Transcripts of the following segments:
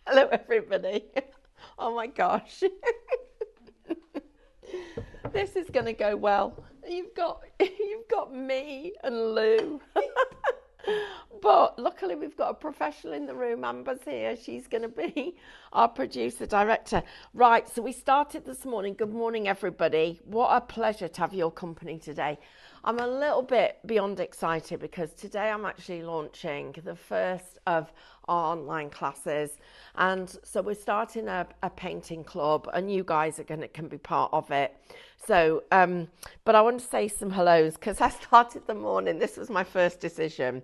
Hello, everybody. Oh my gosh. This is going to go well. You've got me and Lou. But luckily we've got a professional in the room. Amber's here. She's going to be our producer director. Right, so we started this morning. Good morning, everybody. What a pleasure to have your company today. I'm a little bit beyond excited because today I'm actually launching the first of our online classes, and so we're starting a painting club, and you guys can be part of it. So but I want to say some hellos because I started the morning. This was my first decision: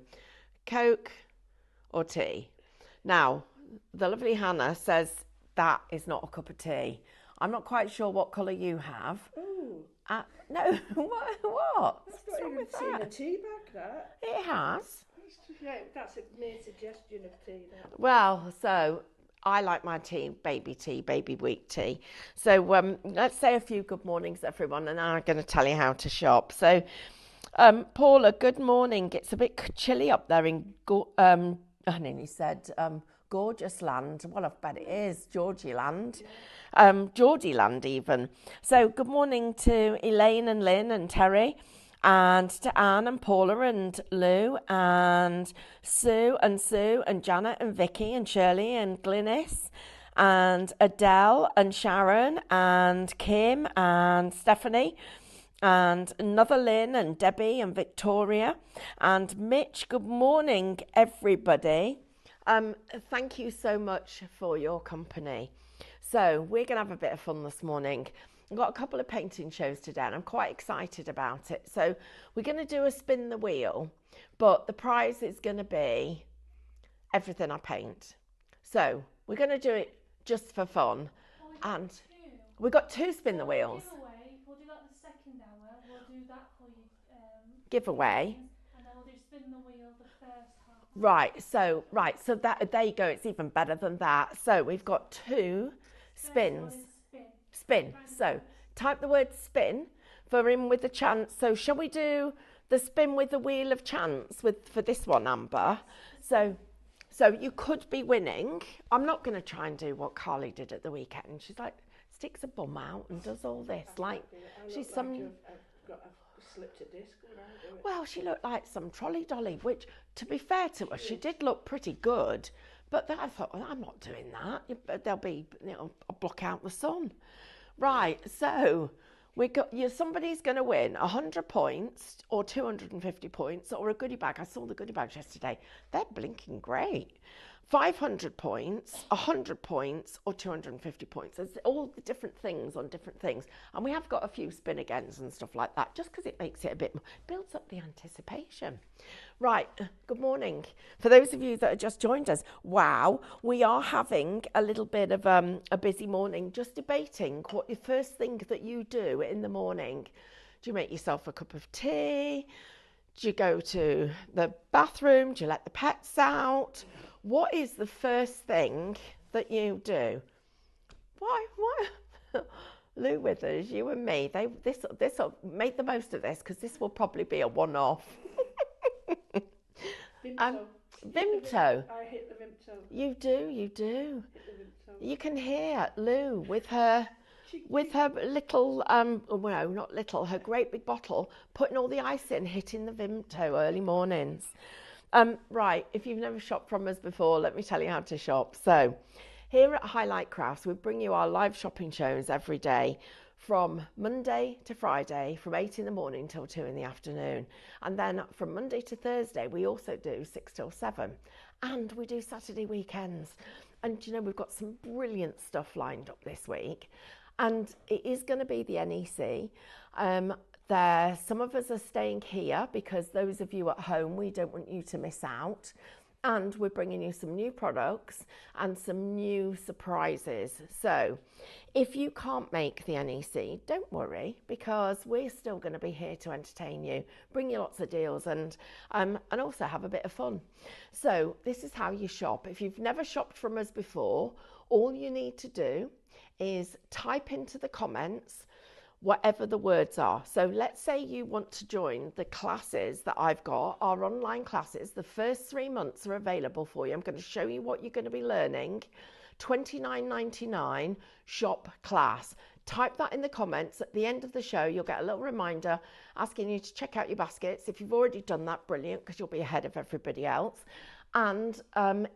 Coke or tea. Now the lovely Hannah says that is not a cup of tea. I'm not quite sure what colour you have. Oh, No. What? I've not even seen a tea bag, that. It has. That's a mere suggestion of tea, that. Well, so I like my tea, baby week tea. So let's say a few good mornings, everyone, and I'm going to tell you how to shop. So, Paula, good morning. It's a bit chilly up there in, I nearly said gorgeous land. Well, I bet it is, Georgie land. Geordie land even. So good morning to Elaine and Lynn and Terry, and to Anne and Paula and Lou and Sue and Janet and Vicky and Shirley and Glynis and Adele and Sharon and Kim and Stephanie and another Lynn and Debbie and Victoria and Mitch. Good morning, everybody. Thank you so much for your company. So we're going to have a bit of fun this morning. I've got a couple of painting shows today and I'm quite excited about it. So we're going to do a spin the wheel, but the prize is going to be everything I paint. So we're going to do it just for fun. And we've got two spin the wheels. Giveaway, we'll do that the second hour. We'll do that for you. Giveaway. And then we'll do spin the wheel the first half. Right. So that there you go. It's even better than that. So we've got two spins. Spin. So type the word spin for in with the chance. So shall we do the spin with the wheel of chance for this one, Amber? So you could be winning. I'm not going to try and do what Carly did at the weekend. She's like sticks a bum out and does all this. Like she's some. I've slipped a disc when I do it. Well, she looked like some trolley dolly, which, to be fair to her, she did look pretty good. But then I thought, well, I'm not doing that. There'll be, I'll block out the sun. Right, so somebody's going to win 100 points or 250 points or a goodie bag. I saw the goodie bags yesterday. They're blinking great. 500 points, 100 points, or 250 points. There's all the different things on different things. And we have got a few spin agains and stuff like that, just because it makes it a bit more, builds up the anticipation. Right, good morning. For those of you that have just joined us, wow, we are having a little bit of a busy morning, just debating what your first thing that you do in the morning. Do you make yourself a cup of tea? Do you go to the bathroom? Do you let the pets out? What is the first thing that you do? Why? Lou Withers, you and me, this make the most of this because this will probably be a one-off. Vimto. I hit the Vimto. You do. Hit the Vimto. You can hear Lou with her little, well, not little, her great big bottle, putting all the ice in, hitting the Vimto early mornings. Right, if you've never shopped from us before, let me tell you how to shop. So here at Highlight Crafts, we bring you our live shopping shows every day from Monday to Friday, from 8 in the morning till 2 in the afternoon. And then from Monday to Thursday, we also do 6 till 7. And we do Saturday weekends. And we've got some brilliant stuff lined up this week. And it is going to be the NEC. Some of us are staying here because those of you at home, we don't want you to miss out. And we're bringing you some new products and some new surprises. So if you can't make the NEC, don't worry, because we're still going to be here to entertain you, bring you lots of deals and also have a bit of fun. So this is how you shop. If you've never shopped from us before, all you need to do is type into the comments whatever the words are. So let's say you want to join the classes that I've got, our online classes. The first 3 months are available for you. I'm going to show you what you're going to be learning. $29.99 shop class. Type that in the comments. At the end of the show, you'll get a little reminder asking you to check out your baskets. If you've already done that, brilliant, because you'll be ahead of everybody else. And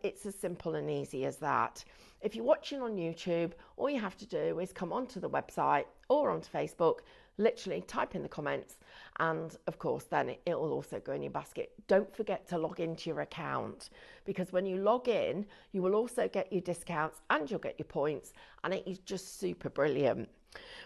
it's as simple and easy as that. If you're watching on YouTube, all you have to do is come onto the website or onto Facebook, literally type in the comments, and of course then it will also go in your basket. Don't forget to log into your account, because when you log in, you will also get your discounts and you'll get your points, and it is just super brilliant.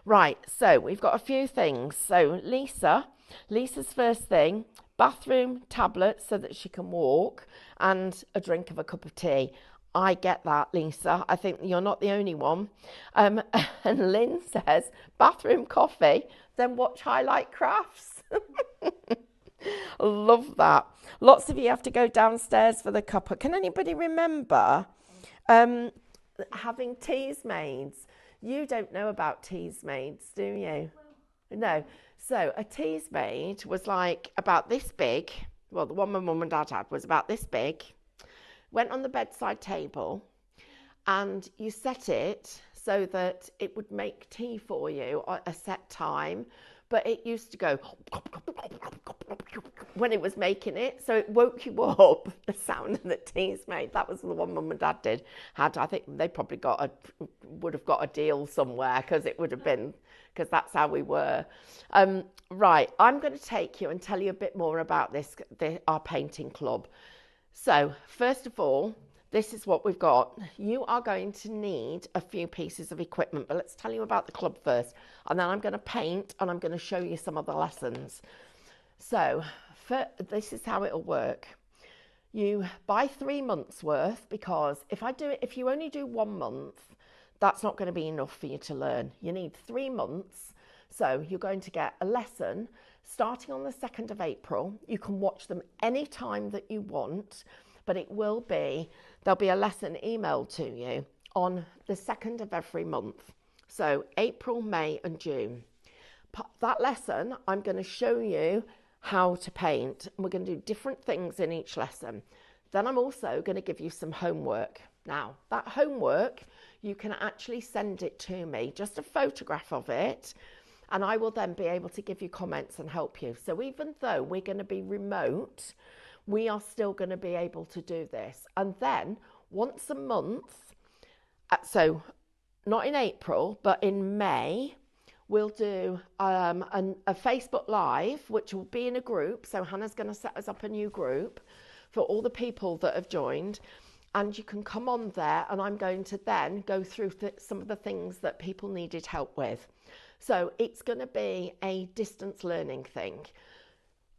Right, so we've got a few things. So Lisa's first thing, bathroom tablet so that she can walk, and a drink of a cup of tea. I get that, Lisa. I think you're not the only one. And Lynn says, bathroom coffee, then watch Highlight Crafts. Love that. Lots of you have to go downstairs for the cuppa. Can anybody remember having Teasmades? You don't know about Teasmades, do you? No. So a Teasmade was like about this big. Well, the one my mum and dad had was about this big. Went on the bedside table, and you set it so that it would make tea for you at a set time, but it used to go when it was making it, so it woke you up, the sound that tea's made. That was the one mum and dad I think they probably would have got a deal somewhere, because it would have been, because that's how we were. Right, I'm going to take you and tell you a bit more about our painting club. So first of all, this is what we've got. You are going to need a few pieces of equipment, but let's tell you about the club first, and then I'm going to paint and I'm going to show you some of the lessons. So this is how it'll work. You buy 3 months worth, because if you only do 1 month, that's not going to be enough for you to learn. You need 3 months. So you're going to get a lesson starting on the 2nd of April. You can watch them any time that you want, but there'll be a lesson emailed to you on the 2nd of every month. So April, May and June. That lesson, I'm going to show you how to paint, and we're going to do different things in each lesson. Then I'm also going to give you some homework. Now, that homework, you can actually send it to me, just a photograph of it, and I will then be able to give you comments and help you. So even though we're going to be remote, we are still going to be able to do this. And then once a month, so not in April, but in May, we'll do a Facebook Live, which will be in a group. So Hannah's going to set us up a new group for all the people that have joined. And you can come on there, and I'm going to then go through some of the things that people needed help with. So it's going to be a distance learning thing.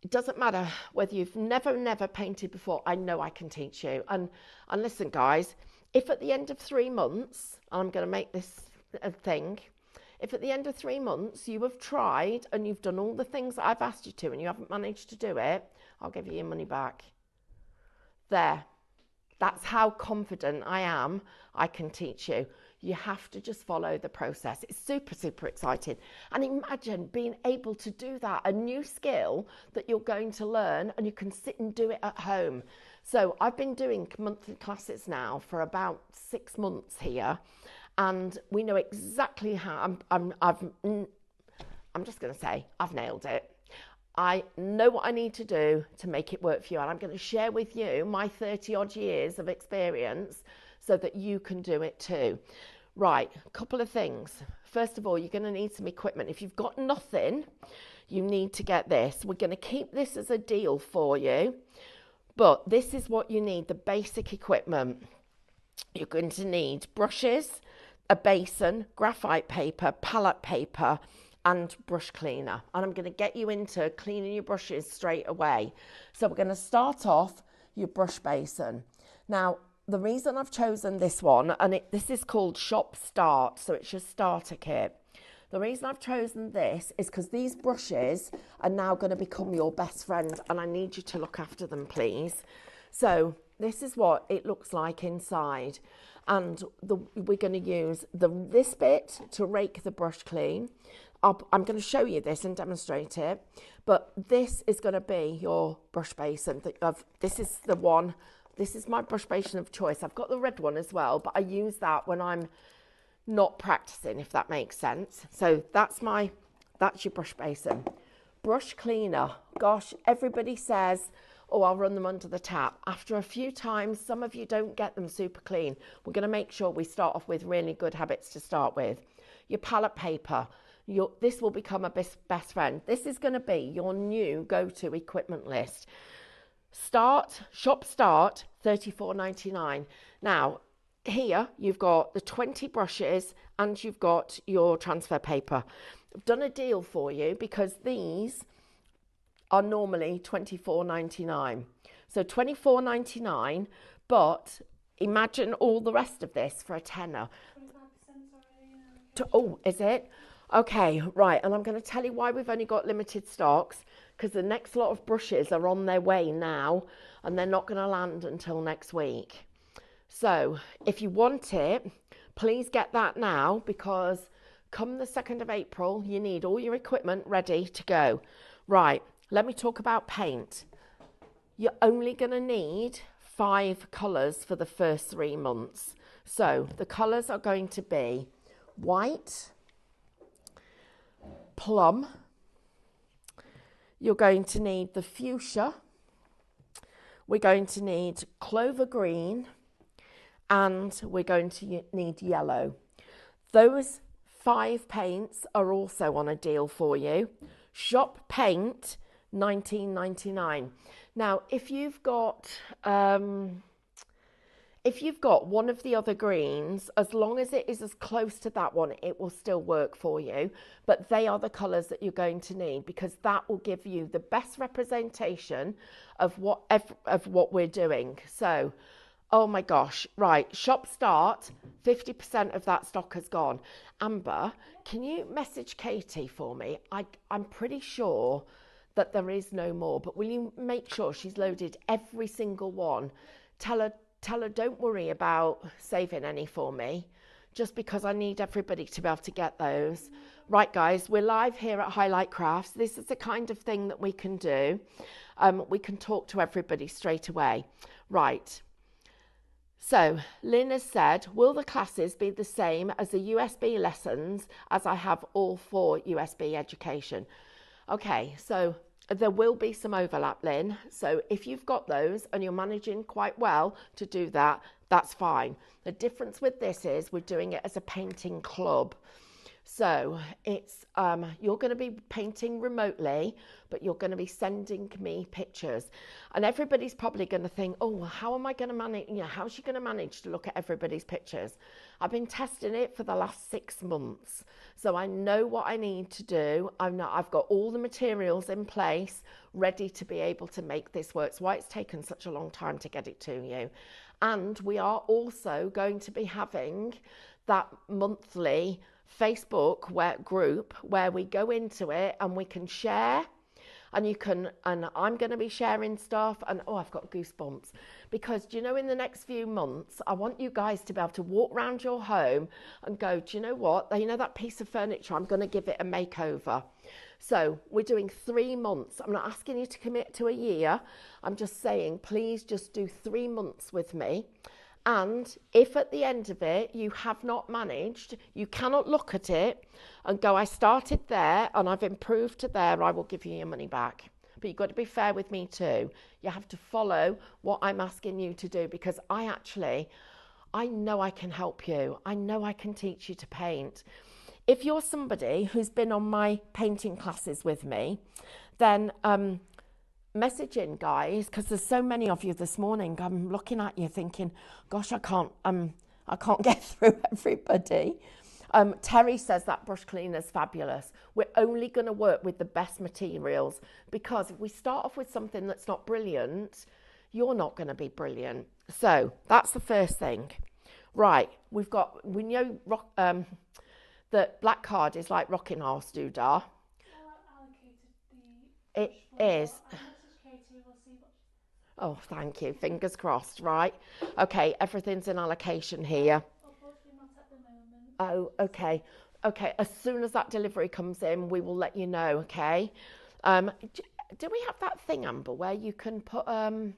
It doesn't matter whether you've never painted before. I know I can teach you. And listen, guys, if at the end of 3 months, I'm going to make this a thing, if at the end of 3 months you have tried and you've done all the things that I've asked you to and you haven't managed to do it, I'll give you your money back. There. That's how confident I am I can teach you. You have to just follow the process. It's super, super exciting. And imagine being able to do that, a new skill that you're going to learn, and you can sit and do it at home. So I've been doing monthly classes now for about 6 months here, and we know exactly how I'm just going to say I've nailed it. I know what I need to do to make it work for you, and I'm going to share with you my 30 odd years of experience so that you can do it too. Right, a couple of things. First of all, you're going to need some equipment. If you've got nothing, you need to get this. We're going to keep this as a deal for you, but this is what you need, the basic equipment. You're going to need brushes, a basin, graphite paper, palette paper, and brush cleaner. And I'm going to get you into cleaning your brushes straight away. So we're going to start off your brush basin. Now, the reason I've chosen this one, and this is called Shop Start, so it's your starter kit. The reason I've chosen this is because these brushes are now going to become your best friend, and I need you to look after them, please. So this is what it looks like inside. And we're going to use this bit to rake the brush clean. I'm going to show you this and demonstrate it, but this is going to be your brush basin. This is the one, this is my brush basin of choice. I've got the red one as well, but I use that when I'm not practicing, if that makes sense. So that's your brush basin. Brush cleaner. Gosh, everybody says, oh, I'll run them under the tap. After a few times, some of you don't get them super clean. We're going to make sure we start off with really good habits to start with. Your palette paper. This will become a best friend. This is going to be your new go-to equipment list. Shop start, $34.99. Now, here you've got the 20 brushes and you've got your transfer paper. I've done a deal for you because these are normally $24.99. So $24.99, but imagine all the rest of this for a tenner. 25% already. Oh, is it? Okay, right. And I'm going to tell you why we've only got limited stocks, because the next lot of brushes are on their way now and they're not going to land until next week. So if you want it, please get that now, because come the 2nd of April, you need all your equipment ready to go. Right, let me talk about paint. You're only going to need 5 colours for the first 3 months. So the colours are going to be white, plum, you're going to need the fuchsia, we're going to need clover green, and we're going to need yellow. Those 5 paints are also on a deal for you. Shop paint, $19.99. Now, if you've got one of the other greens, as long as it is as close to that one, it will still work for you. But they are the colours that you're going to need, because that will give you the best representation of what we're doing. So, oh my gosh, right, shop start, 50% of that stock has gone. Amber, can you message Katie for me? I'm pretty sure that there is no more, but will you make sure she's loaded every single one? Tell her don't worry about saving any for me, just because I need everybody to be able to get those. Right, guys, we're live here at Highlight Crafts. This is the kind of thing that we can do. We can talk to everybody straight away. Right. So, Lynn has said, will the classes be the same as the USB lessons as I have all 4 USB education? Okay, so there will be some overlap, Lynn. So if you've got those and you're managing quite well to do that, that's fine. The difference with this is we're doing it as a painting club. So it's you're going to be painting remotely, but you're going to be sending me pictures. And everybody's probably going to think, oh, well, how am I going to manage? How's she going to manage to look at everybody's pictures? I've been testing it for the last 6 months. So I know what I need to do. I've got all the materials in place, ready to be able to make this work. It's why it's taken such a long time to get it to you. And we are also going to be having that monthly Facebook group where we go into it and we can share, and I'm going to be sharing stuff, and oh, I've got goosebumps, because do you know, in the next few months I want you guys to be able to walk around your home and go, do you know what, that piece of furniture, I'm going to give it a makeover. So we're doing 3 months. I'm not asking you to commit to a year. I'm just saying, please just do 3 months with me. And if at the end of it you have not managed, you cannot look at it and go, I started there and I've improved to there, I will give you your money back. But you've got to be fair with me too. You have to follow what I'm asking you to do, because I know I can help you. I know I can teach you to paint. If you're somebody who's been on my painting classes with me, then message in, guys, because there's so many of you this morning. I'm looking at you thinking, gosh, I can't get through everybody. Terry says that brush cleaner is fabulous. We're only going to work with the best materials, because if we start off with something that's not brilliant, you're not going to be brilliant. So that's the first thing. Right, we know that black card is like rocking horse doodah. It is. Oh, thank you. Fingers crossed, right? Okay, everything's in allocation here. Unfortunately, not at the moment. Oh, okay. Okay, as soon as that delivery comes in, we will let you know, okay? Do we have that thing, Amber, where you can put a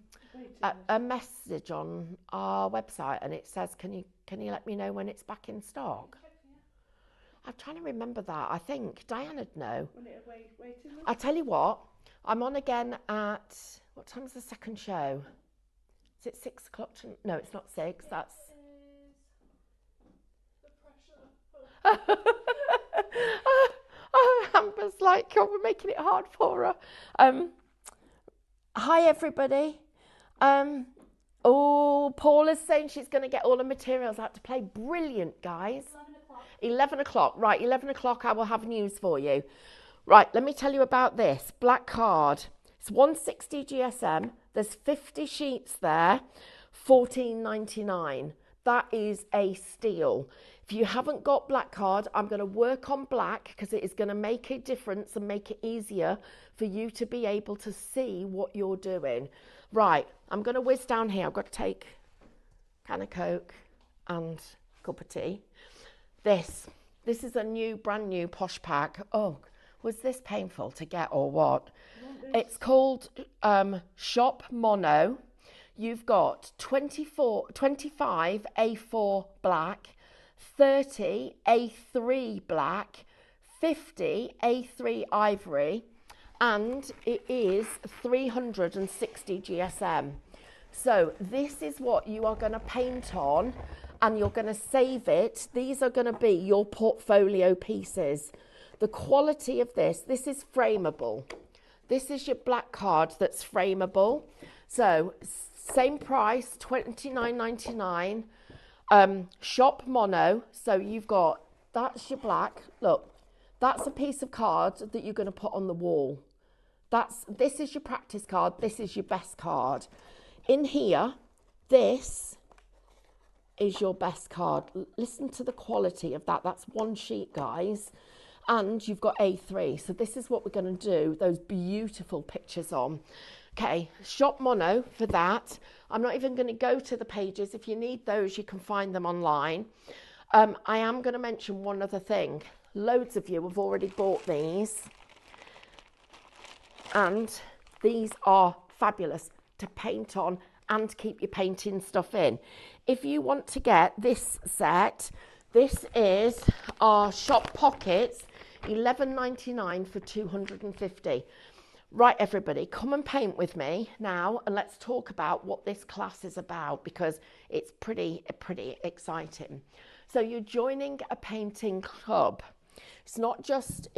message on our website and it says, can you let me know when it's back in stock? I'm trying to remember that. I think Diana'd know. I tell you what, I'm on again at, what time's the second show? Is it 6 o'clock? No, it's not 6. That's... Amber's like, oh, we're making it hard for her. Hi, everybody. Paula's saying she's going to get all the materials out to play. Brilliant, guys. 11 o'clock. Right, 11 o'clock, I will have news for you. Right, let me tell you about this. Black card. It's 160 GSM. There's 50 sheets there. $14.99. That is a steal. If you haven't got black card, I'm going to work on black because it is going to make a difference and make it easier for you to be able to see what you're doing. Right, I'm going to whiz down here. I've got to take a can of Coke and a cup of tea. This is a brand new posh pack. Oh, was this painful to get or what? It's called Shop Mono. You've got 25 A4 black, 30 A3 black, 50 A3 ivory, and it is 360 GSM. So this is what you are going to paint on and you're going to save it. These are going to be your portfolio pieces. The quality of this is frameable. This is your black card that's frameable. So same price, $29.99. Shop Mono. So you've got, that's your black. Look, that's a piece of card that you're going to put on the wall. This is your practice card. This is your best card. In here, this is your best card. Listen to the quality of that. That's one sheet, guys. And you've got A3. So this is what we're going to do those beautiful pictures on. Okay, Shop Mono for that. I'm not even going to go to the pages. If you need those, you can find them online. I am going to mention one other thing. Loads of you have already bought these. And these are fabulous to paint on and keep your painting stuff in. If you want to get this set, this is our Shop Pockets, $11.99 for 250. Right, everybody, come and paint with me now and let's talk about what this class is about because it's pretty exciting. So you're joining a painting club. It's not just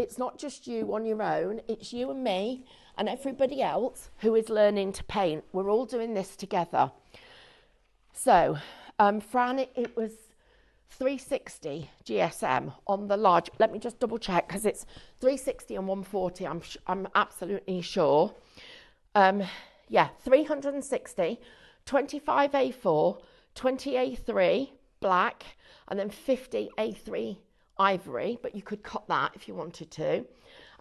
you on your own, it's you and me and everybody else who is learning to paint. We're all doing this together. So, Fran, it was 360 GSM on the large. Let me just double check because it's 360 and 140. I'm absolutely sure. Yeah, 360, 25 A4, 20 A3 black, and then 50 A3 ivory. But you could cut that if you wanted to.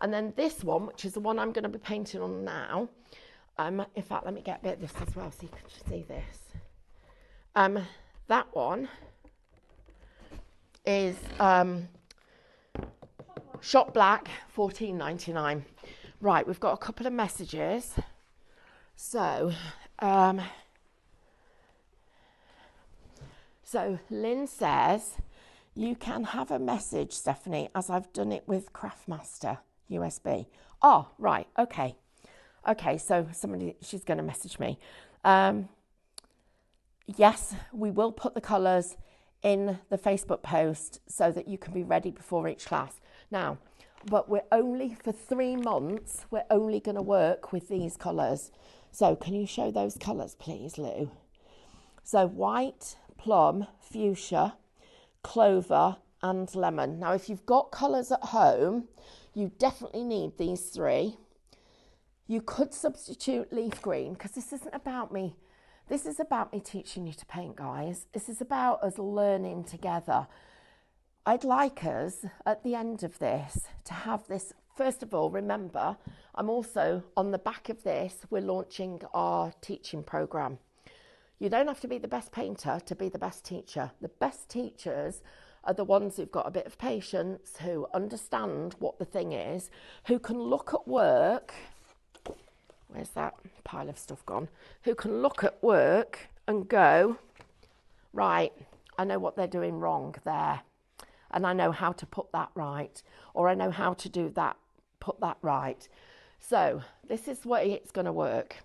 And then this one, which is the one I'm going to be painting on now. In fact, let me get a bit of this as well so you can see this. That one is Shop Black, $14.99. Right, we've got a couple of messages. So, Lynn says, you can have a message, Stephanie, as I've done it with Craftmaster USB. Oh, right, okay. Okay, so she's going to message me. Yes, we will put the colours in the Facebook post so that you can be ready before each class. Now, but we're only, for 3 months, we're only going to work with these colours. So can you show those colours, please, Lou? So white, plum, fuchsia, clover, and lemon. Now, if you've got colours at home, you definitely need these 3. You could substitute leaf green, because this isn't about me. This is about me teaching you to paint, guys. This is about us learning together. I'd like us, at the end of this, to have this. First of all, remember, I'm also, on the back of this, we're launching our teaching programme. You don't have to be the best painter to be the best teacher. The best teachers are the ones who've got a bit of patience, who understand what the thing is, who can look at work. Where's that pile of stuff gone? Who can look at work and go, right, I know what they're doing wrong there, and I know how to put that right, or I know how to do that, put that right. So this is where it's going to work.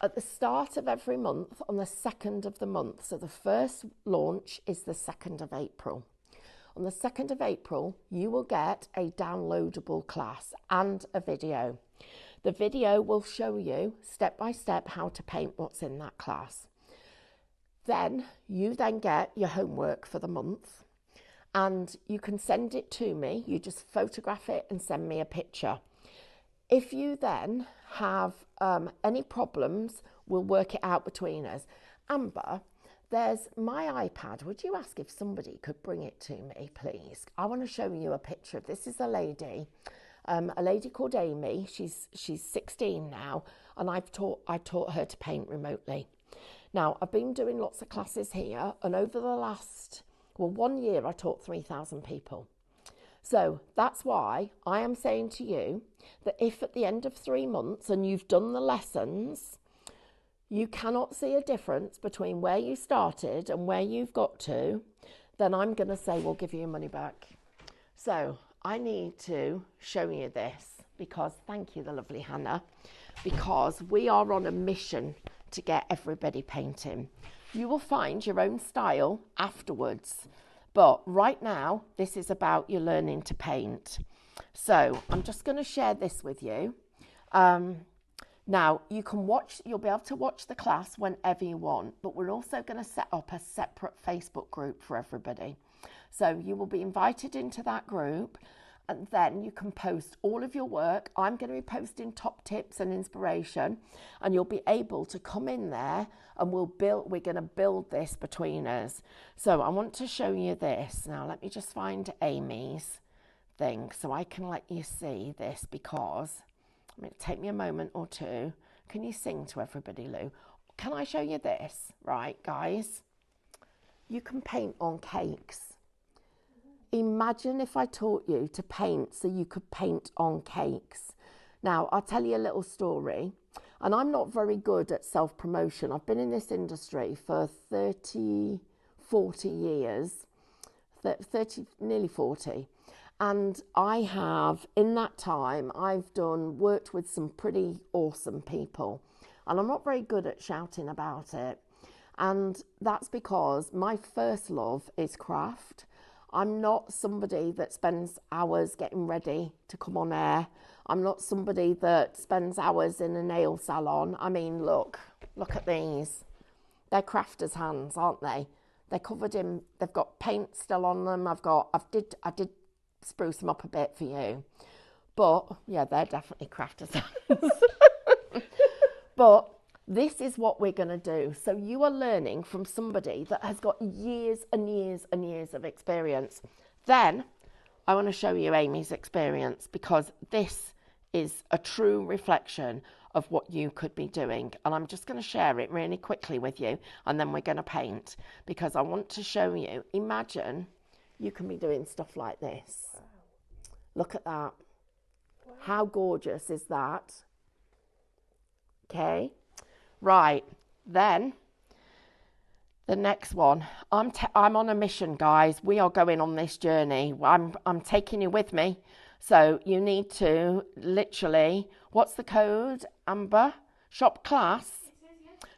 At the start of every month, on the 2nd of the month, so the first launch is the 2nd of April. On the 2nd of April, you will get a downloadable class and a video. The video will show you step by step how to paint what's in that class. Then you then get your homework for the month, and you can send it to me. You just photograph it and send me a picture. If you then have any problems, we'll work it out between us. Amber, there's my iPad. Would you ask if somebody could bring it to me, please? I want to show you a picture. This is a lady called Amy. She's 16 now, and I taught her to paint remotely. Now, I've been doing lots of classes here, and over the last, 1 year, I taught 3,000 people. So that's why I am saying to you that if at the end of 3 months and you've done the lessons, you cannot see a difference between where you started and where you've got to, then I'm going to say we'll give you your money back. So I need to show you this because, thank you, the lovely Hannah, because we are on a mission to get everybody painting. You will find your own style afterwards. But right now, this is about you learning to paint. So I'm just going to share this with you. Now, you'll be able to watch the class whenever you want, but we're also going to set up a separate Facebook group for everybody. So you will be invited into that group, and then you can post all of your work. I'm going to be posting top tips and inspiration, and you'll be able to come in there and we're going to build this between us. So I want to show you this. Now, let me just find Amy's thing so I can let you see this, because it'll take me a moment or two. Can you sing to everybody, Lou? Can I show you this? Right, guys. You can paint on cakes. Imagine if I taught you to paint so you could paint on cakes. Now, I'll tell you a little story. And I'm not very good at self-promotion. I've been in this industry for 40 years, nearly 40. And I have, in that time, I've worked with some pretty awesome people. And I'm not very good at shouting about it. And that's because my first love is craft. I'm not somebody that spends hours getting ready to come on air. I'm not somebody that spends hours in a nail salon. I mean, look at these. They're crafters' hands, aren't they? They're covered in, they've got paint still on them. I did spruce them up a bit for you. But, yeah, they're definitely crafters' hands. But this is what we're going to do. So you are learning from somebody that has got years and years and years of experience. Then I want to show you Amy's experience, because this is a true reflection of what you could be doing. And I'm just going to share it really quickly with you, and then we're going to paint, because I want to show you. Imagine you can be doing stuff like this. Wow. Look at that. Wow. How gorgeous is that? Okay. Right, then the next one. I'm on a mission, guys. We are going on this journey. I'm taking you with me. So you need to literally, what's the code, Amber? Shop class.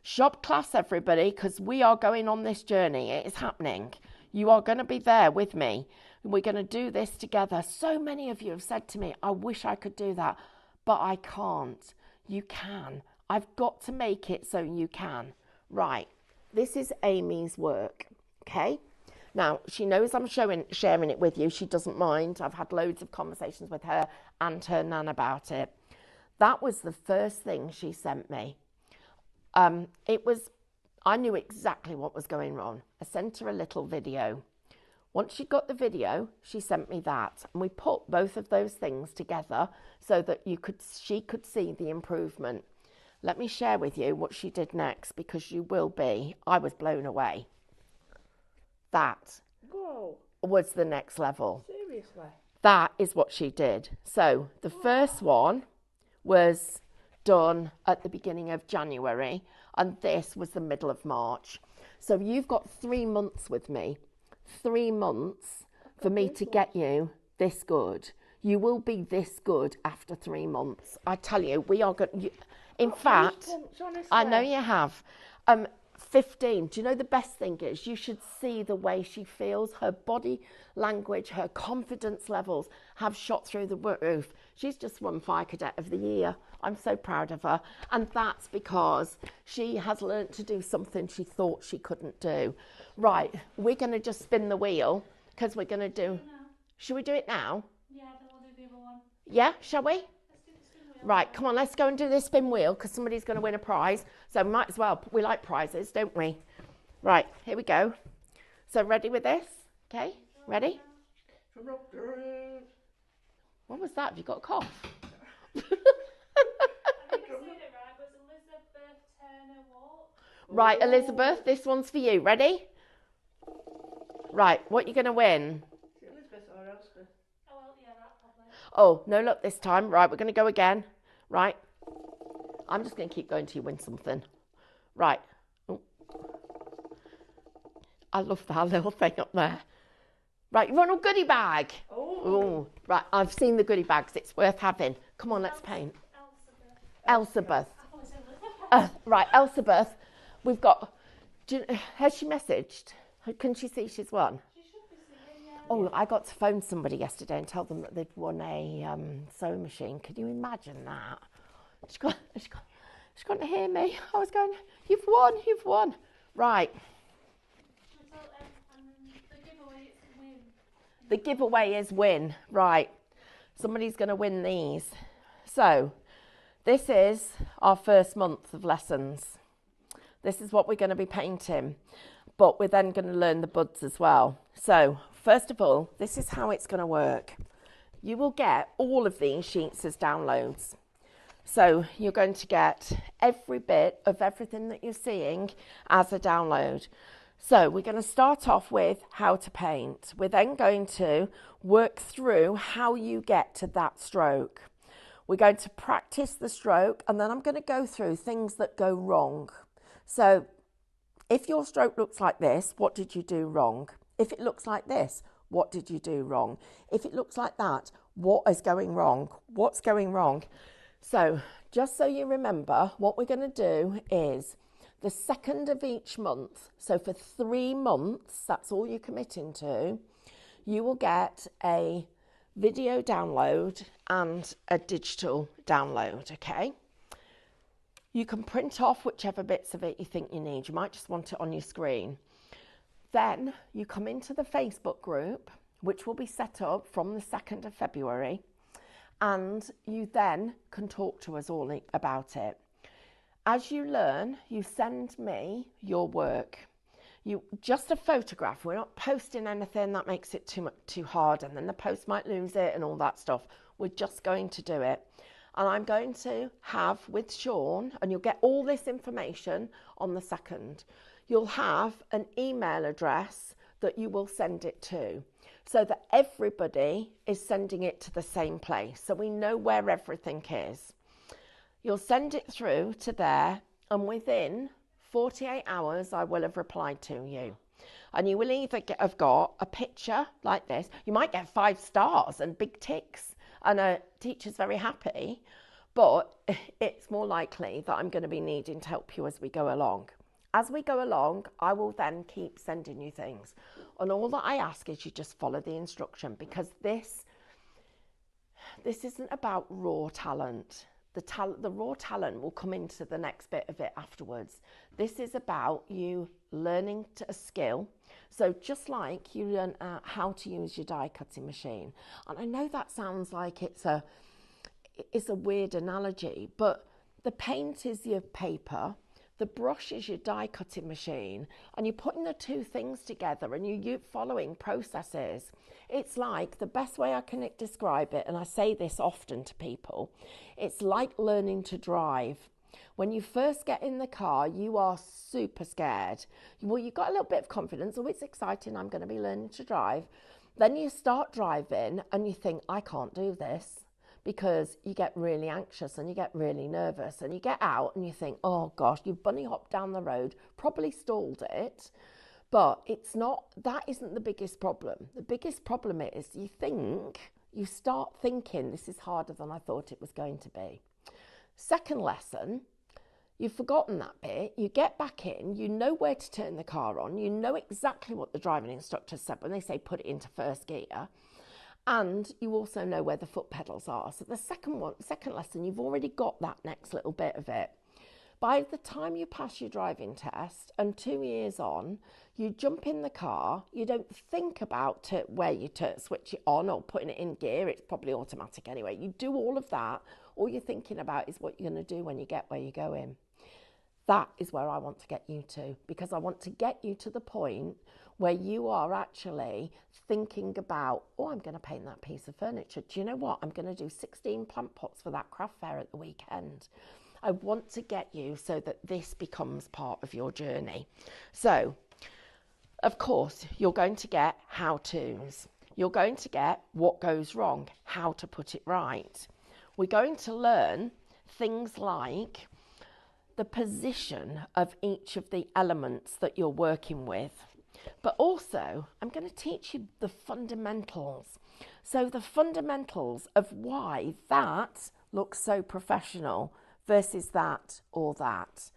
Shop class, everybody, because we are going on this journey. It is happening. You are going to be there with me. We're going to do this together. So many of you have said to me, I wish I could do that, but I can't. You can. I've got to make it so you can. Right, this is Amy's work, okay? Now, she knows I'm sharing it with you. She doesn't mind. I've had loads of conversations with her and her nan about it. That was the first thing she sent me. I knew exactly what was going on. I sent her a little video. Once she got the video, she sent me that. And we put both of those things together so that she could see the improvement. Let me share with you what she did next, because I was blown away. That. Whoa. was the next level. Seriously? That is what she did. So the first one was done at the beginning of January, and this was the middle of March. So you've got 3 months with me. 3 months for me to get you this good. You will be this good after 3 months. I tell you, we are good. In fact, I know you have. 15. Do you know the best thing is you should see the way she feels. Her body language, her confidence levels have shot through the roof. She's just won Fire Cadet of the Year. I'm so proud of her. And that's because she has learnt to do something she thought she couldn't do. Right, we're going to just spin the wheel because we're going to do... Should we do it now? Yeah, then we'll do the other one. Yeah, shall we? Let's do the spin wheel. Right, come on, let's go and do this spin wheel because somebody's going to win a prize. So we might as well. We like prizes, don't we? Right, here we go. So ready with this? Okay, ready? What was that? Have you got a cough? I think I said it right, but it's Elizabeth Turner Walk. Right, Elizabeth, this one's for you. Ready? Right, what are you going to win? Elizabeth or Elspeth? Oh, well, yeah, that probably. Oh, no luck this time. Right, we're going to go again. Right. I'm just going to keep going till you win something. Right. Oh. I love that little thing up there. Right, you want a goodie bag? Oh. Right, I've seen the goodie bags. It's worth having. Come on, let's paint. Elizabeth. I thought it said Elizabeth. Right, Elizabeth. We've got... has she messaged? Can she see she's won? She should be seeing, yeah. Oh, I got to phone somebody yesterday and tell them that they'd won a sewing machine. Can you imagine that? She couldn't hear me. I was going, you've won. Right. The giveaway is win. The giveaway is win. Right. Somebody's going to win these. So, this is our first month of lessons. This is what we're going to be painting. But we're then going to learn the buds as well. So, first of all, this is how it's going to work. You will get all of these sheets as downloads. So, you're going to get every bit of everything that you're seeing as a download. So, we're going to start off with how to paint. We're then going to work through how you get to that stroke. We're going to practice the stroke, and then I'm going to go through things that go wrong. So, if your stroke looks like this, what did you do wrong? If it looks like this, what did you do wrong? If it looks like that, what is going wrong? What's going wrong? So, just so you remember, what we're going to do is the second of each month, so for 3 months, that's all you're committing to, you will get a video download and a digital download, okay? You can print off whichever bits of it you think you need. You might just want it on your screen. Then you come into the Facebook group, which will be set up from the 2nd of February, and you then can talk to us all about it. As you learn, you send me your work. Just a photograph. We're not posting anything that makes it too hard, and then the post might lose it and all that stuff. We're just going to do it. And I'm going to have with Sean, and you'll get all this information on the 2nd, you'll have an email address that you will send it to so that everybody is sending it to the same place. So we know where everything is. You'll send it through to there, and within 48 hours, I will have replied to you. And you will either have got a picture like this. You might get 5 stars and big ticks, and a teacher's very happy, but it's more likely that I'm going to be needing to help you as we go along. As we go along, I will then keep sending you things. And all that I ask is you just follow the instruction, because this isn't about raw talent. The raw talent will come into the next bit of it afterwards. This is about you learning a skill. So just like you learn how to use your die cutting machine. And I know that sounds like it's a weird analogy, but the paint is your paper, the brush is your die cutting machine, and you're putting the two things together and you're following processes. It's like, the best way I can describe it, and I say this often to people, it's like learning to drive. When you first get in the car, you are super scared. Well, you've got a little bit of confidence. Oh, it's exciting. I'm going to be learning to drive. Then you start driving and you think, I can't do this, because you get really anxious and you get really nervous, and you get out and you think, oh gosh, you've bunny hopped down the road, probably stalled it. But it's not, that isn't the biggest problem. The biggest problem is you start thinking, this is harder than I thought it was going to be. Second lesson, you've forgotten that bit. You get back in, you know where to turn the car on, you know exactly what the driving instructor said when they say put it into first gear, and you also know where the foot pedals are. So the second lesson, you've already got that next little bit of it. By the time you pass your driving test and 2 years on, you jump in the car, you don't think about where you switch it on or putting it in gear. It's probably automatic anyway. You do all of that. All you're thinking about is what you're going to do when you get where you're going. That is where I want to get you to, because I want to get you to the point where you are actually thinking about, oh, I'm going to paint that piece of furniture. Do you know what? I'm going to do 16 plant pots for that craft fair at the weekend. I want to get you so that this becomes part of your journey. So, of course, you're going to get how-tos. You're going to get what goes wrong, how to put it right. We're going to learn things like the position of each of the elements that you're working with. But also, I'm going to teach you the fundamentals. So the fundamentals of why that looks so professional versus that or that.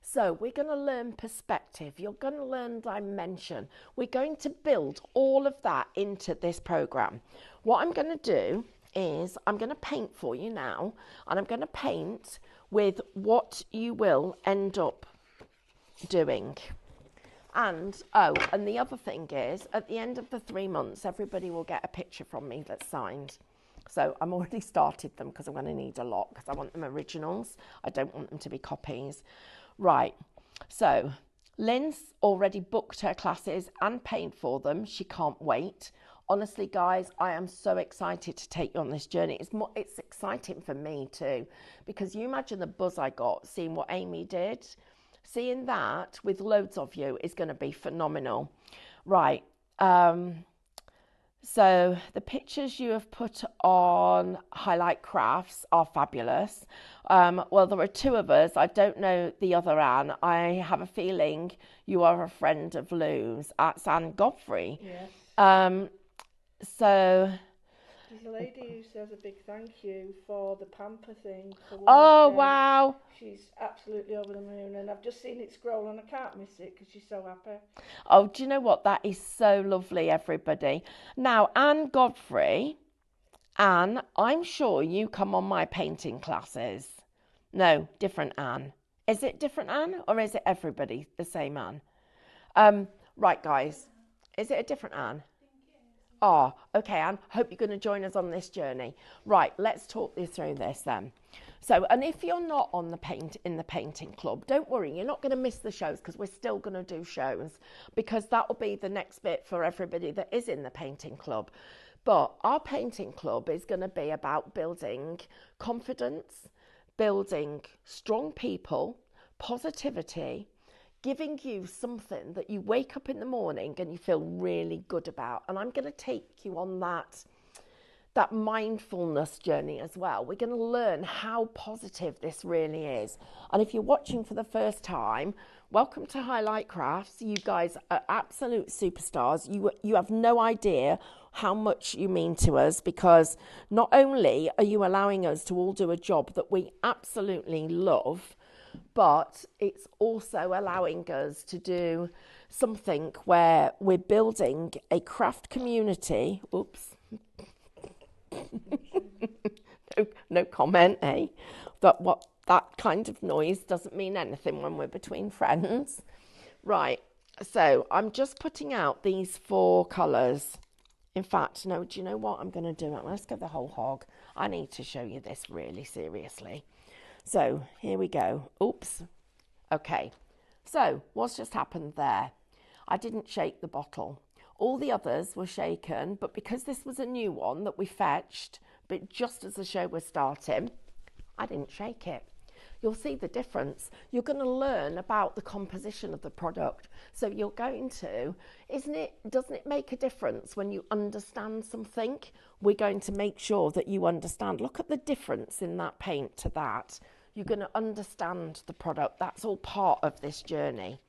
So we're going to learn perspective. You're going to learn dimension. We're going to build all of that into this program. What I'm going to do is I'm going to paint for you now, and I'm going to paint with what you will end up doing. And the other thing is, at the end of the 3 months, everybody will get a picture from me that's signed. So I'm already started them because I'm going to need a lot, because I want them originals. I don't want them to be copies. Right, so Lynn's already booked her classes and paid for them. She can't wait. Honestly, guys, I am so excited to take you on this journey. It's exciting for me too, because you imagine the buzz I got seeing what Amy did. Seeing that with loads of you is going to be phenomenal. Right, so the pictures you have put on Highlight Crafts are fabulous. Well, there are 2 of us. I don't know the other Anne. I have a feeling you are a friend of Lou's. That's Anne Godfrey. Yes. So There's a lady who says a big thank you for the pamper thing. For oh, Women's Day. wow. She's absolutely over the moon, and I've just seen it scroll and I can't miss it because she's so happy. Oh, do you know what? That is so lovely, everybody. Now, Anne Godfrey, Anne, I'm sure you come on my painting classes. No, different Anne. Is it different Anne, or is it everybody the same Anne? Right, guys. Is it a different Anne? Oh, okay, Anne. Hope you're going to join us on this journey. Right, let's talk you through this then. So, and if you're not on in the painting club, don't worry, you're not going to miss the shows, because we're still going to do shows, because that will be the next bit for everybody that is in the painting club. But our painting club is going to be about building confidence, building strong people, positivity, giving you something that you wake up in the morning and you feel really good about. And I'm going to take you on that mindfulness journey as well. We're going to learn how positive this really is. And if you're watching for the first time, welcome to Highlight Crafts. You guys are absolute superstars. You have no idea how much you mean to us, because not only are you allowing us to all do a job that we absolutely love, but it's also allowing us to do something where we're building a craft community. Oops. No comment, eh? That kind of noise doesn't mean anything when we're between friends. Right, so I'm just putting out these 4 colours. In fact, no, do you know what I'm going to do? Let's go the whole hog. I need to show you this really seriously. So here we go. Oops. Okay, so what's just happened there? I didn't shake the bottle. All the others were shaken, but because this was a new one that we fetched, but just as the show was starting, I didn't shake it. you'll see the difference. You're going to learn about the composition of the product. So you're going to, doesn't it make a difference when you understand something? We're going to make sure that you understand. Look at the difference in that paint to that. You're going to understand the product. That's all part of this journey.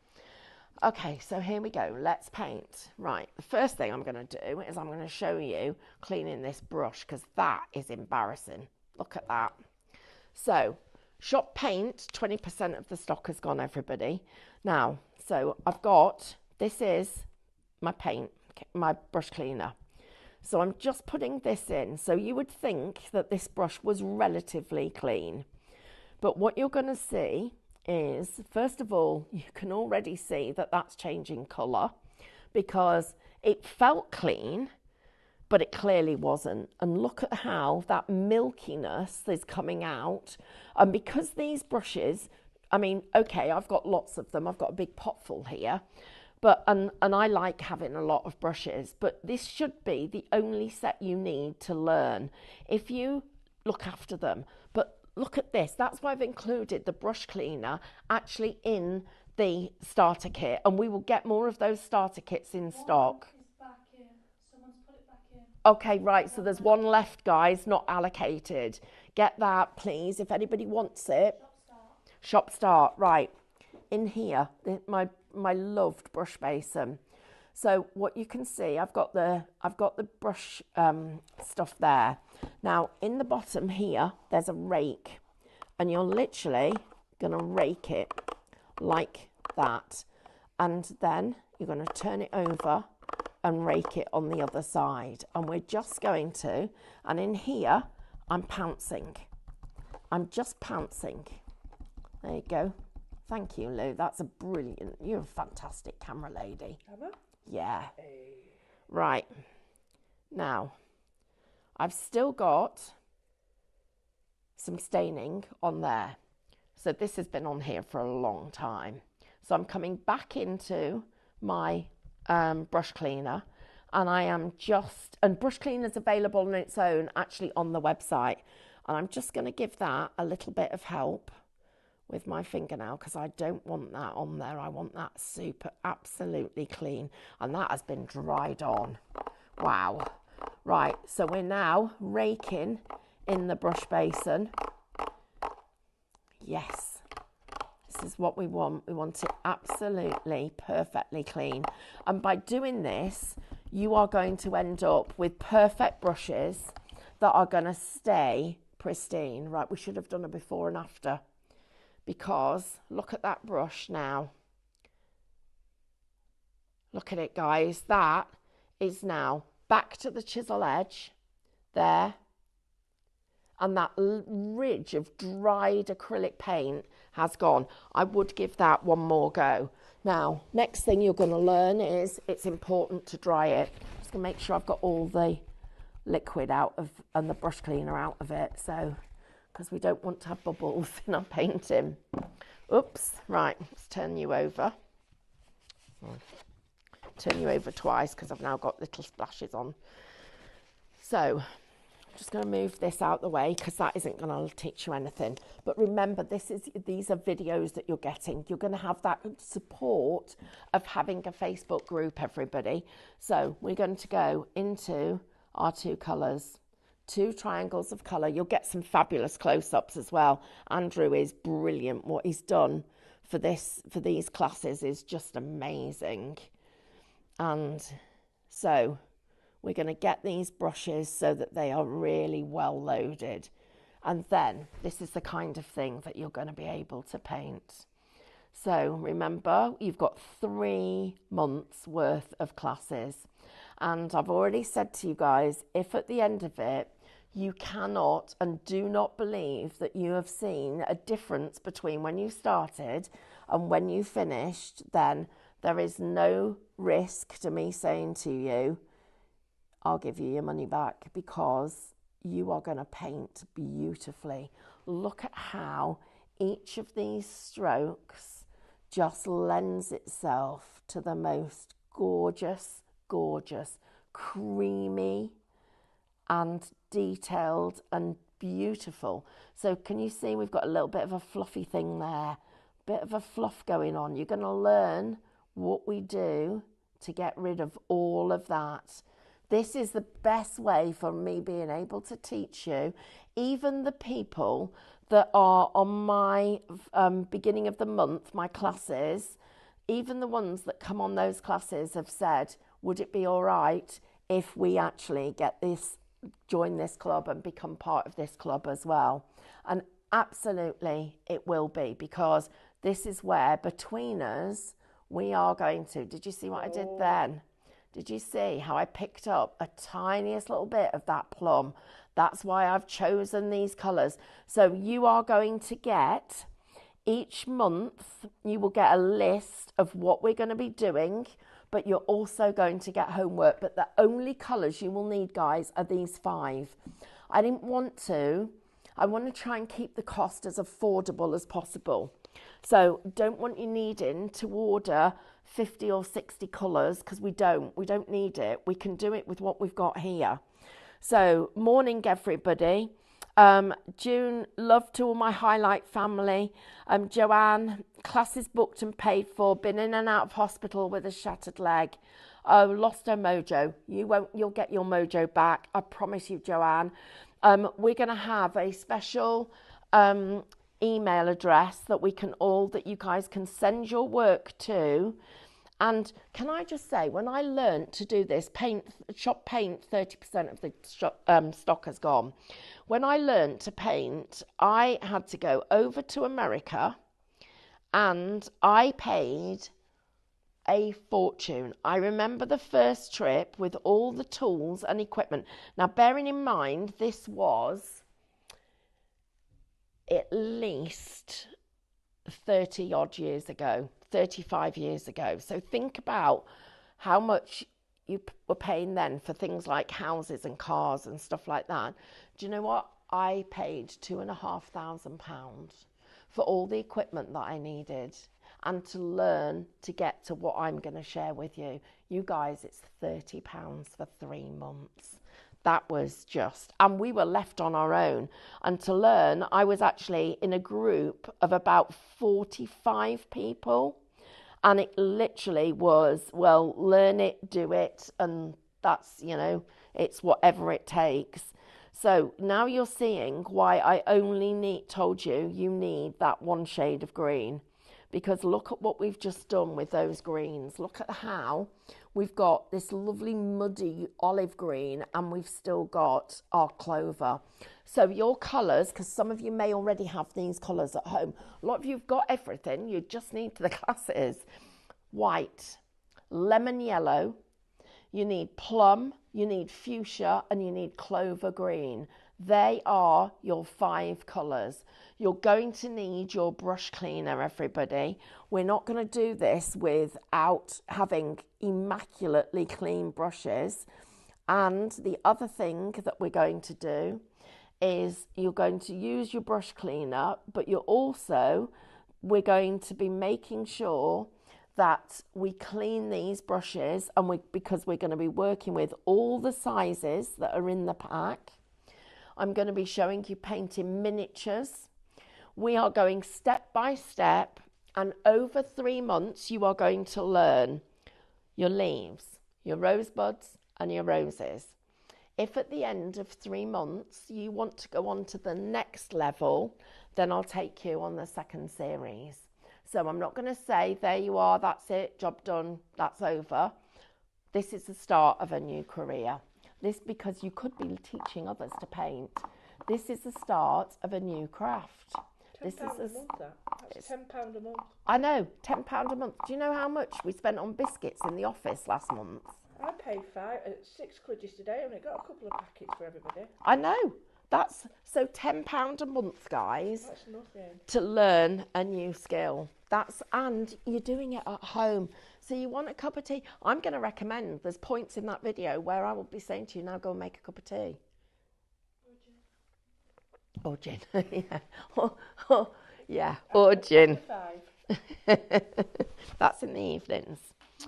Okay, so here we go. Let's paint. Right, the first thing I'm going to do is I'm going to show you cleaning this brush, because that is embarrassing. Look at that. So, shop paint, 20% of the stock has gone, everybody. Now, so I've got, this is my paint, my brush cleaner. So I'm just putting this in. So you would think that this brush was relatively clean. But what you're going to see is, first of all, you can already see that that's changing colour, because it felt clean, but it clearly wasn't. And look at how that milkiness is coming out. And because these brushes, I mean, okay, I've got lots of them. I've got a big pot full here. But and I like having a lot of brushes, but this should be the only set you need to learn if you look after them. But look at this. That's why I've included the brush cleaner actually in the starter kit, and we will get more of those starter kits in stock. Someone's put it back in. Okay, right, so there's one left, guys, not allocated. Get that, please, if anybody wants it. Shop start, right. In here, my loved brush basin. So what you can see, I've got the brush stuff there. Now in the bottom here, there's a rake, and you're literally gonna rake it like that, and then you're gonna turn it over and rake it on the other side. And we're just going to, and in here, I'm pouncing. I'm just pouncing. There you go. Thank you, Lou. That's a brilliant, you're a fantastic camera lady. Am I? Yeah. Right. Now, I've still got some staining on there. So this has been on here for a long time. So I'm coming back into my brush cleaner, and I am just, and brush cleaner's available on its own actually on the website. And I'm just going to give that a little bit of help with my fingernail, because I don't want that on there. I want that super absolutely clean, and that has been dried on. Wow. Right, so we're now raking in the brush basin. Yes, this is what we want. We want it absolutely perfectly clean, and by doing this you are going to end up with perfect brushes that are going to stay pristine. Right, we should have done a before and after, because look at that brush now. Look at it, guys. That is now back to the chisel edge there, and that ridge of dried acrylic paint has gone. I would give that one more go. Now, next thing you're going to learn is it's important to dry it. Just going to make sure I've got all the liquid out of and the brush cleaner out of it, so because we don't want to have bubbles in our painting. Oops, right, let's turn you over. Turn you over twice because I've now got little splashes on. So I'm just going to move this out the way because that isn't going to teach you anything. But remember, these are videos that you're getting. You're going to have that support of having a Facebook group, everybody. So we're going to go into our two colours. 2 triangles of colour. You'll get some fabulous close-ups as well. Andrew is brilliant. What he's done for these classes is just amazing. And so we're going to get these brushes so that they are really well loaded. And then this is the kind of thing that you're going to be able to paint. So remember, you've got 3 months worth of classes. And I've already said to you guys, if at the end of it, you cannot and do not believe that you have seen a difference between when you started and when you finished, then there is no risk to me saying to you, I'll give you your money back, because you are going to paint beautifully. Look at how each of these strokes just lends itself to the most gorgeous, gorgeous, creamy and detailed and beautiful. So can you see we've got a little bit of a fluffy thing there, bit of a fluff going on. You're going to learn what we do to get rid of all of that. This is the best way for me being able to teach you. Even the people that are on my beginning of the month, my classes, even the ones that come on those classes have said, would it be all right if we actually join this club and become part of this club as well? And absolutely it will be, because this is where between us we are going to. Did you see what I did then? Did you see how I picked up a tiniest little bit of that plum? That's why I've chosen these colours. So you are going to get, each month, you will get a list of what we're going to be doing, but you're also going to get homework. But the only colours you will need, guys, are these 5. I want to try and keep the cost as affordable as possible. So don't want you needing to order 50 or 60 colours, because we don't need it. We can do it with what we've got here. So morning everybody. June, love to all my Highlight family. Joanne, classes booked and paid for, been in and out of hospital with a shattered leg. Oh, lost her mojo. You'll get your mojo back, I promise you, Joanne. We're going to have a special email address that you guys can send your work to. And can I just say, when I learned to do this, shop paint, 30% of the stock has gone. When I learned to paint, I had to go over to America and I paid a fortune. I remember the first trip with all the tools and equipment. Now, bearing in mind, this was at least 30 odd years ago, 35 years ago. So think about how much you were paying then for things like houses and cars and stuff like that. Do you know what? I paid £2,500 for all the equipment that I needed, and to learn to get to what I'm going to share with you. You guys, it's £30 for 3 months. That was just, and we were left on our own. And to learn, I was actually in a group of about 45 people. And it literally was, well, learn it, do it. And that's, it's whatever it takes. So now you're seeing why I only told you need that one shade of green. Because look at what we've just done with those greens. Look at how we've got this lovely muddy olive green and we've still got our clover. So your colours, because some of you may already have these colours at home. A lot of you have got everything. You just need the classes. White, lemon yellow, you need plum, you need fuchsia, and you need clover green. They are your 5 colours. You're going to need your brush cleaner, everybody. We're not going to do this without having immaculately clean brushes. And the other thing that we're going to do is you're going to use your brush cleaner, but we're going to be making sure that we clean these brushes, and because we're going to be working with all the sizes that are in the pack. I'm going to be showing you painting miniatures. We are going step by step, and over 3 months you are going to learn your leaves, your rosebuds and your roses. If at the end of 3 months you want to go on to the next level, then I'll take you on the second series. So I'm not going to say, there you are, that's it, job done, that's over. This is the start of a new career. This, because you could be teaching others to paint. This is the start of a new craft. £10 a month, that's £10 a month. I know, £10 a month. Do you know how much we spent on biscuits in the office last month? I paid £6 yesterday, and I got a couple of packets for everybody. I know. That's so £10 a month, guys. That's nothing. To learn a new skill. And you're doing it at home. So you want a cup of tea? I'm going to recommend, there's points in that video where I will be saying to you, now go and make a cup of tea. Or gin. Yeah. Or gin. That's in the evenings.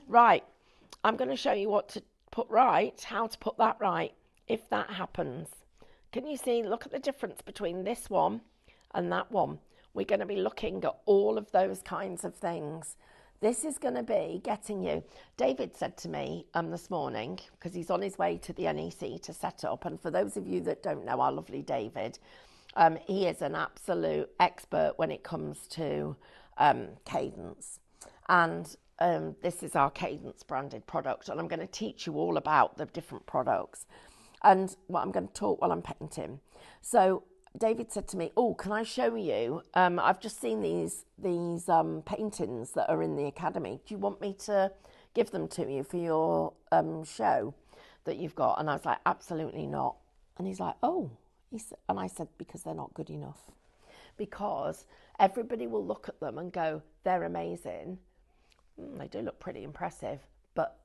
Right. I'm going to show you what to put right, how to put that right, if that happens. Can you see, look at the difference between this one and that one? We're going to be looking at all of those kinds of things. This is going to be getting you. David said to me this morning, because he's on his way to the NEC to set up, and for those of you that don't know our lovely David, he is an absolute expert when it comes to Cadence. And this is our Cadence branded product, and I'm going to teach you all about the different products. And I'm going to talk while I'm painting. So David said to me, "Oh, can I show you? I've just seen these paintings that are in the academy. Do you want me to give them to you for your show that you've got?" And I was like, "Absolutely not." And he's like, "Oh," and I said, "Because they're not good enough. Because everybody will look at them and go, they're amazing. They do look pretty impressive, but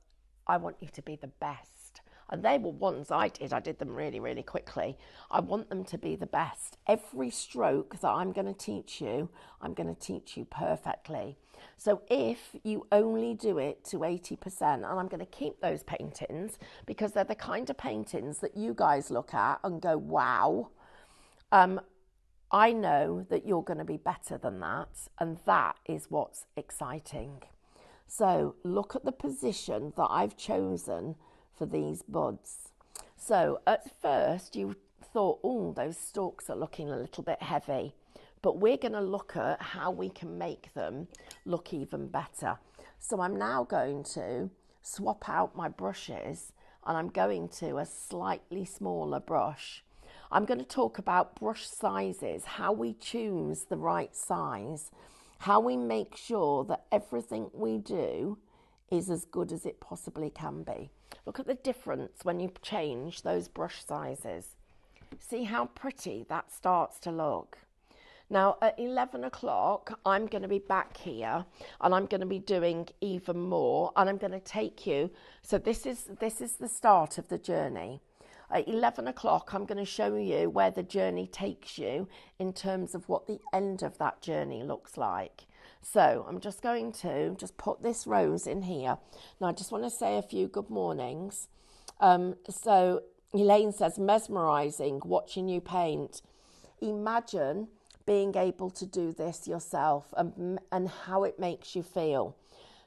I want you to be the best." And they were ones I did them really, really quickly. I want them to be the best. Every stroke that I'm going to teach you perfectly. So if you only do it to 80%, and I'm going to keep those paintings because they're the kind of paintings that you guys look at and go, wow, I know that you're going to be better than that. And that is what's exciting. So look at the position that I've chosen for these buds. So at first you thought, oh, those stalks are looking a little bit heavy, but we're going to look at how we can make them look even better. So I'm now going to swap out my brushes, and I'm going to a slightly smaller brush. I'm going to talk about brush sizes, how we choose the right size, how we make sure that everything we do is as good as it possibly can be. Look at the difference when you change those brush sizes. See how pretty that starts to look. Now at 11 o'clock, I'm going to be back here and I'm going to be doing even more, and I'm going to take you. So this is the start of the journey. At 11 o'clock, I'm going to show you where the journey takes you in terms of what the end of that journey looks like. So I'm just going to put this rose in here. Now I just want to say a few good mornings. So Elaine says, mesmerising watching you paint. Imagine being able to do this yourself and how it makes you feel.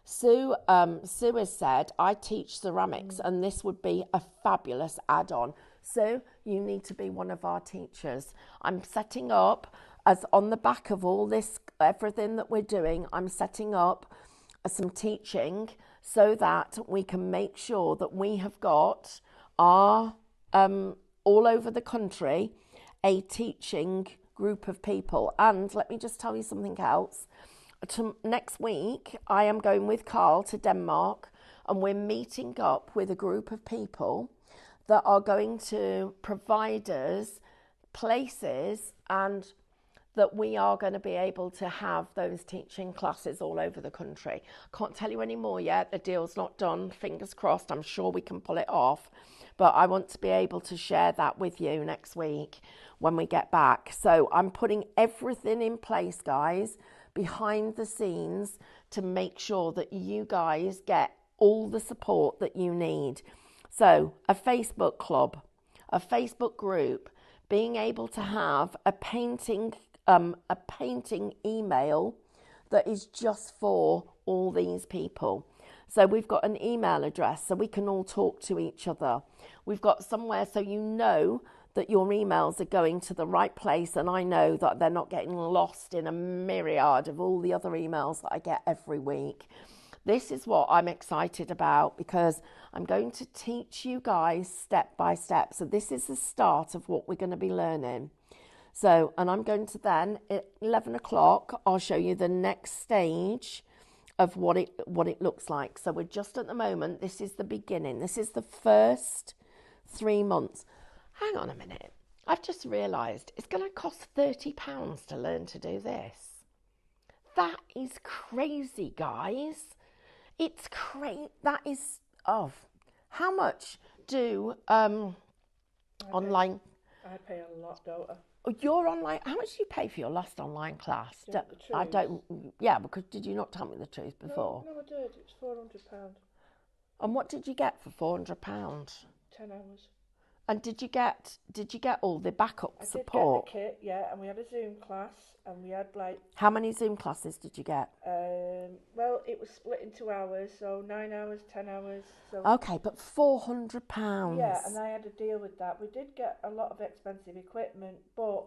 Sue has said, I teach ceramics and this would be a fabulous add-on. So you need to be one of our teachers. I'm setting up, as on the back of all this, everything that we're doing, I'm setting up some teaching so that we can make sure that we have got our, all over the country, a teaching group of people. And let me just tell you something else. Next week, I am going with Carl to Denmark, and we're meeting up with a group of people that are going to provide us places, and that we are going to be able to have those teaching classes all over the country. Can't tell you any more yet. The deal's not done. Fingers crossed. I'm sure we can pull it off. But I want to be able to share that with you next week when we get back. So I'm putting everything in place, guys, behind the scenes to make sure that you guys get all the support that you need. So a Facebook club, a Facebook group, being able to have a painting email that is just for all these people. So we've got an email address so we can all talk to each other. We've got somewhere so you know that your emails are going to the right place, and I know that they're not getting lost in a myriad of all the other emails that I get every week. This is what I'm excited about, because I'm going to teach you guys step by step. So this is the start of what we're going to be learning. So, and I'm going to then, at 11 o'clock, I'll show you the next stage of what it looks like. So we're just at the moment, this is the beginning. This is the first 3 months. Hang on a minute. I've just realised it's going to cost £30 to learn to do this. That is crazy, guys. It's crazy. That is, how much do online... I pay a lot, don't I? Your online, how much do you pay for your last online class? I don't, yeah, because did you not tell me the truth before? No, I did. It's £400. And what did you get for £400? 10 hours. And did you get all the backup I support? did get the kit, yeah, and we had a Zoom class, and we had like, How many Zoom classes did you get? well, it was split into hours, so 9 hours, 10 hours, so Okay, but £400. yeah, and I had to deal with that. We did get a lot of expensive equipment, but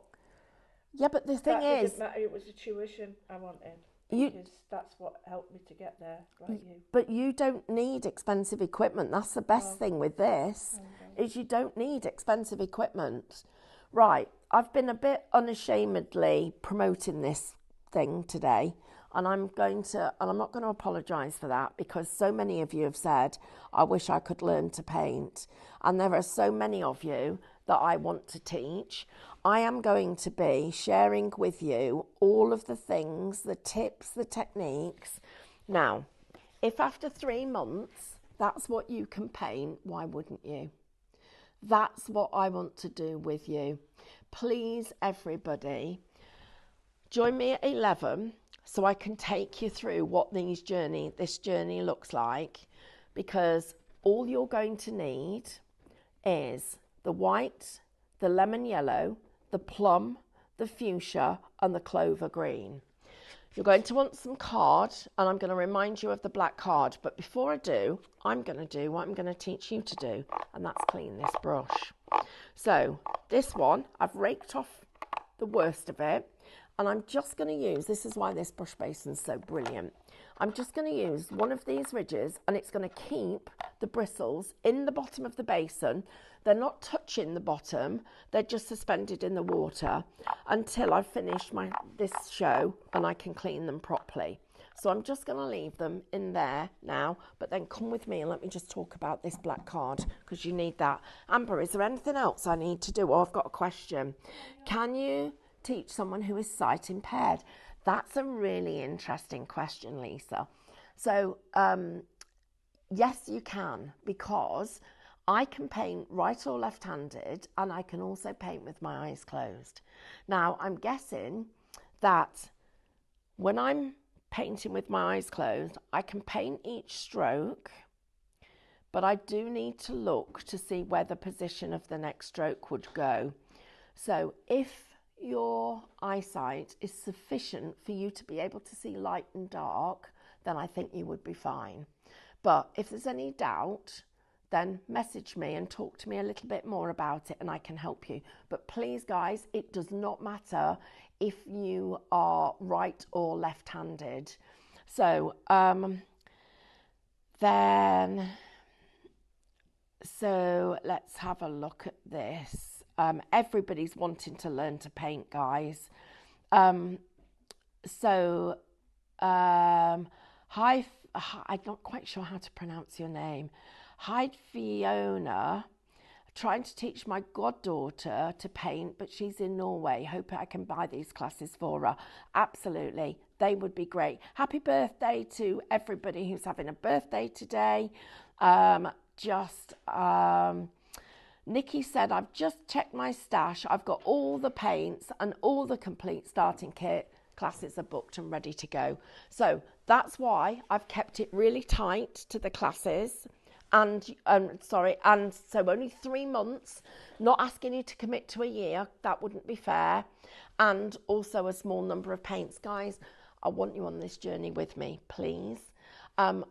Yeah, but the thing that is, didn't matter. It was the tuition I wanted, you because that's what helped me to get there, like you. but you don't need expensive equipment. That's the best thing with this, is you don't need expensive equipment. Right, I've been a bit unashamedly promoting this thing today, and I'm not going to apologise for that, because so many of you have said, I wish I could learn to paint. And there are so many of you that I want to teach. I am going to be sharing with you all of the things, the tips, the techniques. Now, if after 3 months that's what you can paint, why wouldn't you? That's what I want to do with you. Please, everybody, join me at 11 so I can take you through what this journey looks like, because all you're going to need is the white, the lemon yellow, the plum, the fuchsia, and the clover green. You're going to want some card, and I'm going to remind you of the black card. But before I do, I'm going to do what I'm going to teach you to do, and that's clean this brush. So this one, I've raked off the worst of it, and I'm just going to use, this is why this brush basin's so brilliant, I'm just going to use one of these ridges, and it's going to keep the bristles in the bottom of the basin. They're not touching the bottom, they're just suspended in the water until I've finished this show and I can clean them properly. So I'm just going to leave them in there now, but then come with me and let me just talk about this black card, because you need that. Amber, is there anything else I need to do? Oh, I've got a question. Can you teach someone who is sight impaired? That's a really interesting question, Lisa. So, yes, you can, because I can paint right or left-handed, and I can also paint with my eyes closed. Now, I'm guessing that when I'm painting with my eyes closed, I can paint each stroke, but I do need to look to see where the position of the next stroke would go. So if your eyesight is sufficient for you to be able to see light and dark, then I think you would be fine. But if there's any doubt, then message me and talk to me a little bit more about it, and I can help you. But please, guys, it does not matter if you are right or left-handed. So so let's have a look at this. Everybody's wanting to learn to paint, guys. Hi, I'm not quite sure how to pronounce your name. Hi, Fiona. Trying to teach my goddaughter to paint, but she's in Norway. Hope I can buy these classes for her. Absolutely, they would be great. Happy birthday to everybody who's having a birthday today. Nikki said, I've just checked my stash. I've got all the paints and all the complete starting kit. Classes are booked and ready to go. So that's why I've kept it really tight to the classes. And so only 3 months, not asking you to commit to a year. That wouldn't be fair. And also a small number of paints. Guys, I want you on this journey with me, please.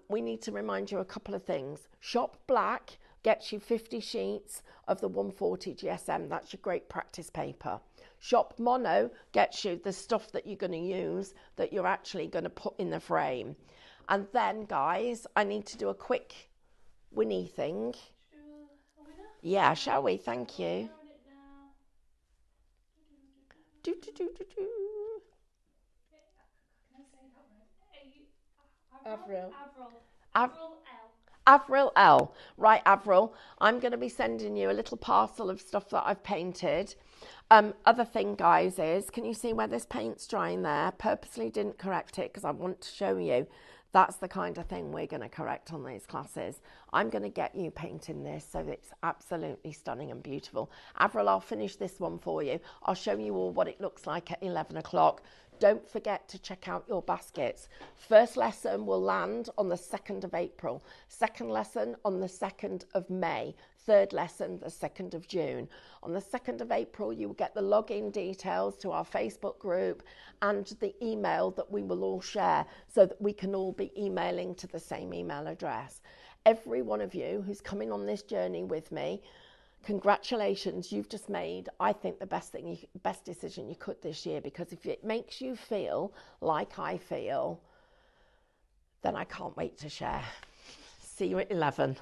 We need to remind you a couple of things. Shop Black gets you 50 sheets of the 140 GSM. That's your great practice paper. Shop Mono gets you the stuff that you're going to use, that you're actually going to put in the frame. And then, guys, I need to do a quick Winnie thing. Yeah, shall we? Thank you. Do, do, do, do, do. Avril L. Right, Avril, I'm going to be sending you a little parcel of stuff that I've painted. Other thing, guys, is, can you see where this paint's drying there? Purposely didn't correct it because I want to show you that's the kind of thing we're going to correct on these classes. I'm going to get you painting this so it's absolutely stunning and beautiful. Avril, I'll finish this one for you. I'll show you all what it looks like at 11 o'clock. don't forget to check out your baskets. First lesson will land on the 2nd of April. Second lesson on the 2nd of May. Third lesson, the 2nd of June. On the 2nd of April, you will get the login details to our Facebook group and the email that we will all share so that we can all be emailing to the same email address. Every one of you who's coming on this journey with me, congratulations, you've just made, I think, the best decision you could this year, because if it makes you feel like I feel, then I can't wait to share. See you at 11.